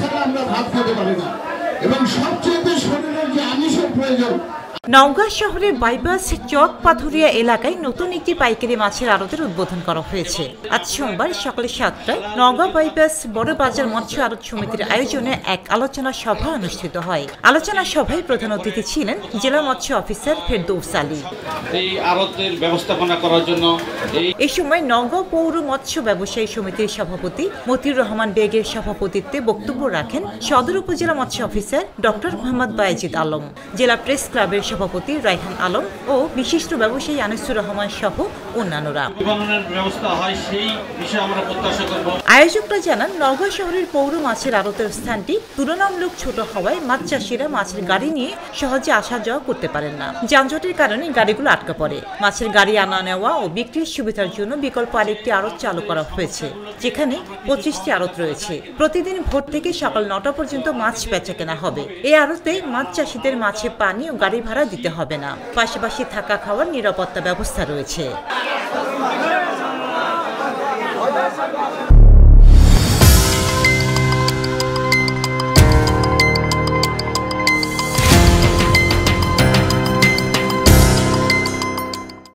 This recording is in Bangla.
ছাড়া আমরা ভাত খেতে পারি না এবং সবচেয়ে শরীরের যে আমিষের প্রয়োজন। নওগাঁ শহরের বাইপাস চক পাথুরিয়া এলাকায় নতুন একটি পাইকারি মাছের আড়তের উদ্বোধন করা হয়েছে। আজ সোমবার সকাল 7টায় নওগাঁ বাইপাস বড় বাজার মৎস্য আড়ত সমিতির আয়োজনে এক আলোচনা সভা অনুষ্ঠিত হয়। আলোচনা সভায় প্রধান অতিথি ছিলেন জেলা মৎস্য অফিসার ফেরদৌস আলী। এই আড়তের ব্যবস্থাপনা করার জন্য এই সময় নওগাঁ পৌর মৎস্য ব্যবসায়ী সমিতির সভাপতি মতিউর রহমান বেগের সভাপতিত্বে বক্তব্য রাখেন সদর উপজেলা মৎস্য অফিসার ডক্টর মোহাম্মদ বায়েজিদ আলম, জেলা প্রেস ক্লাবের সভাপতি রায়হান আলম ও বিশিষ্ট ব্যবসায়ী আনিসুর রহমান সহ অন্যান্যরা। আয়োজকরা জানান, নওগাঁ শহরের পৌর মাছের আড়তের স্থানটি তুলনামূলক ছোট হওয়ায় মাছ চাষিরা মাছের গাড়ি নিয়ে সহজে আসা যাওয়া করতে পারেন না। যানজটের কারণে গাড়িগুলো আটকা পড়ে। মাছের গাড়ি আনা নেওয়া ও বিক্রির সুবিধার জন্য বিকল্প আরেকটি আড়ত চালু করা হয়েছে, যেখানে 25টি আড়ত রয়েছে। প্রতিদিন ভোর থেকে সকাল 9টা পর্যন্ত মাছ বেচা কেনা হবে। এই আড়তে মাছ চাষিদের মাছে পানি ও গাড়ি ভাড়া দিতে হবে না। পাশাপাশি থাকা খাওয়ার নিরাপত্তা ব্যবস্থা রয়েছে।